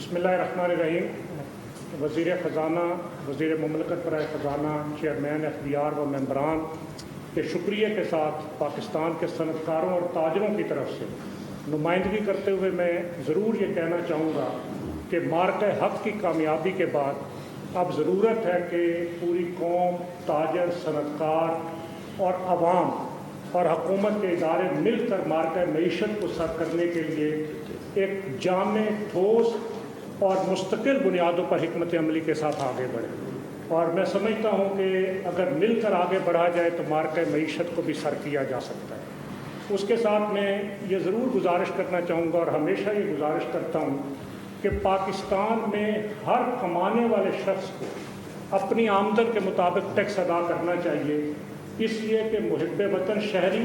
بسم اللہ الرحمن الرحیم. وزیر خزانہ، وزیر مملکت برائے خزانہ، چیئرمین FBR و ممبران کے شکریہ کے ساتھ پاکستان کے صنعت کاروں اور تاجروں کی طرف سے نمائندگی کرتے ہوئے میں ضرور یہ کہنا چاہوں گا کہ مارکہ حق کی کامیابی کے بعد اب ضرورت ہے کہ پوری قوم، تاجر، صنعت کار اور عوام اور حکومت کے ادارے مل کر مارکہ معیشت کو سر کرنے کے لیے ایک جامع، ٹھوس اور مستقل بنیادوں پر حکمت عملی کے ساتھ آگے بڑھے. اور میں سمجھتا ہوں کہ اگر مل کر آگے بڑھا جائے تو مارکہ معیشت کو بھی سر کیا جا سکتا ہے. اس کے ساتھ میں یہ ضرور گزارش کرنا چاہوں گا اور ہمیشہ یہ گزارش کرتا ہوں کہ پاکستان میں ہر کمانے والے شخص کو اپنی آمدن کے مطابق ٹیکس ادا کرنا چاہیے، اس لیے کہ محب وطن شہری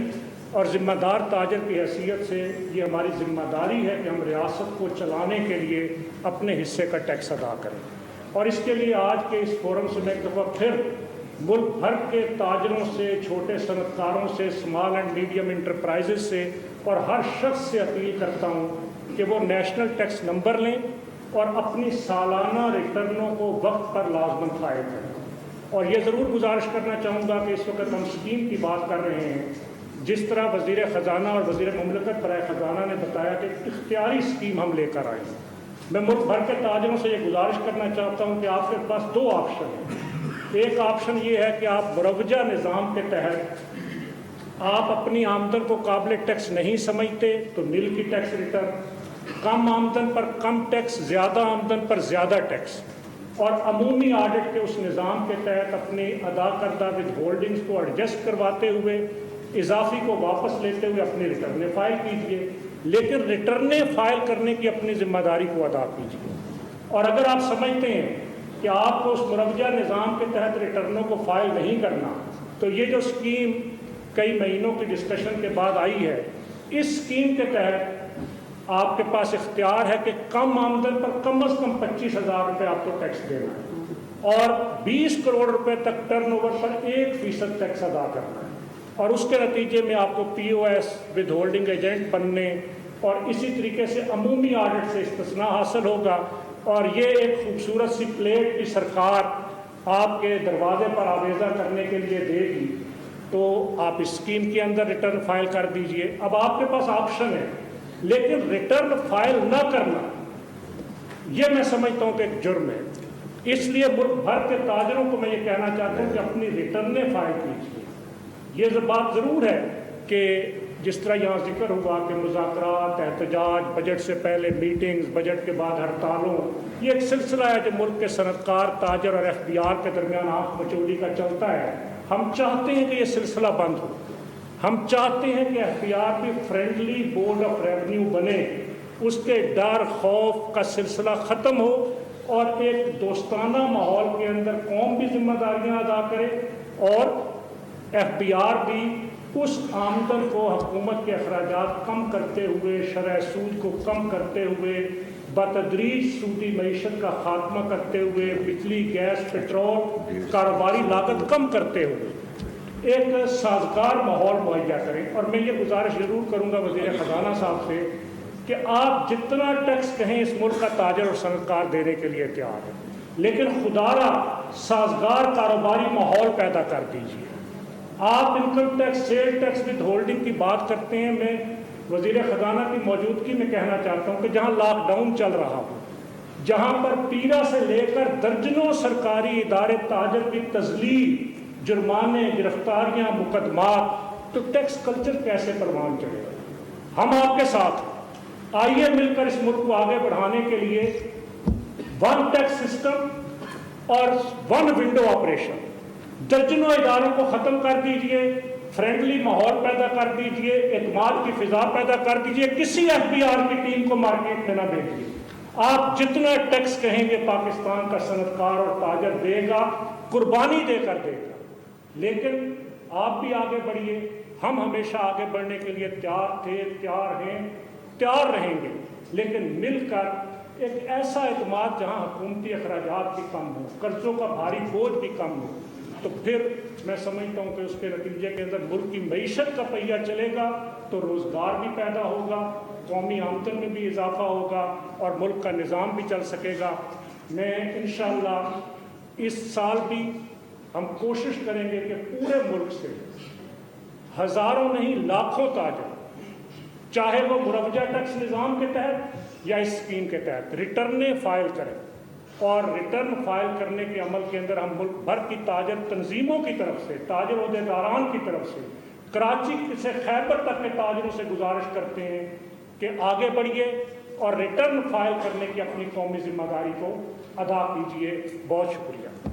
اور ذمہ دار تاجر کی حیثیت سے یہ ہماری ذمہ داری ہے کہ ہم ریاست کو چلانے کے لیے اپنے حصے کا ٹیکس ادا کریں. اور اس کے لیے آج کے اس فورم سے میں ایک دفعہ پھر ملک بھر کے تاجروں سے، چھوٹے صنعت کاروں سے، اسمال اینڈ میڈیم انٹرپرائزز سے اور ہر شخص سے اپیل کرتا ہوں کہ وہ نیشنل ٹیکس نمبر لیں اور اپنی سالانہ ریٹرنوں کو وقت پر لازماً فائل کریں. اور یہ ضرور گزارش کرنا چاہوں گا کہ اس وقت ہم اسکیم کی بات کر رہے ہیں. جس طرح وزیر خزانہ اور وزیر مملکت برائے خزانہ نے بتایا کہ اختیاری اسکیم ہم لے کر آئے ہیں، میں ملک بھر کے تاجروں سے یہ گزارش کرنا چاہتا ہوں کہ آپ کے پاس دو آپشن ہیں. ایک آپشن یہ ہے کہ آپ مروجہ نظام کے تحت آپ اپنی آمدن کو قابل ٹیکس نہیں سمجھتے تو نل کی ٹیکس ریٹرن، کم آمدن پر کم ٹیکس، زیادہ آمدن پر زیادہ ٹیکس، اور عمومی آڈٹ کے اس نظام کے تحت اپنی ادا کردہ ود ہولڈنگز کو ایڈجسٹ کرواتے ہوئے، اضافی کو واپس لیتے ہوئے اپنی ریٹرنیں فائل کیجیے. لیکن ریٹرنیں فائل کرنے کی اپنی ذمہ داری کو ادا کیجیے. اور اگر آپ سمجھتے ہیں کہ آپ کو اس مروجہ نظام کے تحت ریٹرنوں کو فائل نہیں کرنا، تو یہ جو اسکیم کئی مہینوں کی ڈسکشن کے بعد آئی ہے، اس اسکیم کے تحت آپ کے پاس اختیار ہے کہ کم آمدن پر کم از کم 25,000 روپے آپ کو ٹیکس دینا ہے اور 20 کروڑ روپے تک ٹرن اوور پر 1% ٹیکس ادا کرنا ہے. اور اس کے نتیجے میں آپ کو POS ود ہولڈنگ ایجنٹ بننے اور اسی طریقے سے عمومی آڈٹ سے استثناء حاصل ہوگا. اور یہ ایک خوبصورت سی پلیٹ بھی سرکار آپ کے دروازے پر آویزہ کرنے کے لیے دے گی. تو آپ اس اسکیم کے اندر ریٹرن فائل کر دیجئے. اب آپ کے پاس آپشن ہے، لیکن ریٹرن فائل نہ کرنا یہ میں سمجھتا ہوں کہ ایک جرم ہے. اس لیے ملک بھر کے تاجروں کو میں یہ کہنا چاہتا ہوں کہ اپنی ریٹرنیں فائل کیجیے. یہ بات ضرور ہے کہ جس طرح یہاں ذکر ہوا کہ مذاکرات، احتجاج، بجٹ سے پہلے میٹنگز، بجٹ کے بعد ہڑتالوں، یہ ایک سلسلہ ہے جو ملک کے صنعت کار، تاجر اور FBR کے درمیان آنکھ مچولی کا چلتا ہے. ہم چاہتے ہیں کہ یہ سلسلہ بند ہو. ہم چاہتے ہیں کہ FBR بھی فرینڈلی بورڈ آف ریونیو بنے، اس کے ڈر خوف کا سلسلہ ختم ہو اور ایک دوستانہ ماحول کے اندر قوم بھی ذمہ داریاں ادا کرے اور FBR بھی اس آمدن کو حکومت کے اخراجات کم کرتے ہوئے، شرح سود کو کم کرتے ہوئے، بتدریج سودی معیشت کا خاتمہ کرتے ہوئے، بجلی، گیس، پیٹرول، کاروباری لاگت کم کرتے ہوئے ایک سازگار ماحول مہیا کریں. اور میں یہ گزارش ضرور کروں گا وزیر خزانہ صاحب سے کہ آپ جتنا ٹیکس کہیں اس ملک کا تاجر اور صنعت کار دینے کے لیے تیار ہے، لیکن خدا را سازگار کاروباری ماحول پیدا کر دیجیے. آپ income tax, sale tax withholding کی بات کرتے ہیں. میں وزیر خزانہ کی موجودگی میں کہنا چاہتا ہوں کہ جہاں لاک ڈاؤن چل رہا ہو، جہاں پر پیرا سے لے کر درجنوں سرکاری ادارے تاجر کی تذلیل، جرمانے، گرفتاریاں، مقدمات، تو ٹیکس کلچر کیسے پروان چڑھے گا؟ ہم آپ کے ساتھ آئیے مل کر اس ملک کو آگے بڑھانے کے لیے ون ٹیکس سسٹم اور ون ونڈو آپریشن، درجنوں اداروں کو ختم کر دیجئے، فرینڈلی ماحول پیدا کر دیجئے، اعتماد کی فضا پیدا کر دیجئے. کسی FBR کی ٹیم کو مارکیٹ میں نہ بھیجیے. آپ جتنا ٹیکس کہیں گے پاکستان کا صنعت کار اور تاجر دے گا، قربانی دے کر دے گا. لیکن آپ بھی آگے بڑھیے. ہم ہمیشہ آگے بڑھنے کے لیے تیار تھے، تیار ہیں، تیار رہیں گے. لیکن مل کر ایک ایسا اعتماد جہاں حکومتی اخراجات بھی کم ہوں، قرضوں کا بھاری بوجھ بھی کم ہو، تو پھر میں سمجھتا ہوں کہ اس کے نتیجے کے اندر ملک کی معیشت کا پہیہ چلے گا تو روزگار بھی پیدا ہوگا، قومی آمدن میں بھی اضافہ ہوگا اور ملک کا نظام بھی چل سکے گا۔ میں انشاءاللہ اس سال بھی ہم کوشش کریں گے کہ پورے ملک سے ہزاروں نہیں لاکھوں تاجر، چاہے وہ مروجہ ٹیکس نظام کے تحت یا اس اسکیم کے تحت، ریٹرنیں فائل کریں، اور ریٹرن فائل کرنے کے عمل کے اندر ہم ملک بھر کی تاجر تنظیموں کی طرف سے، تاجر عہدیداران کی طرف سے، کراچی سے خیبر تک کے تاجروں سے گزارش کرتے ہیں کہ آگے بڑھیے اور ریٹرن فائل کرنے کی اپنی قومی ذمہ داری کو ادا کیجیے۔ بہت شکریہ۔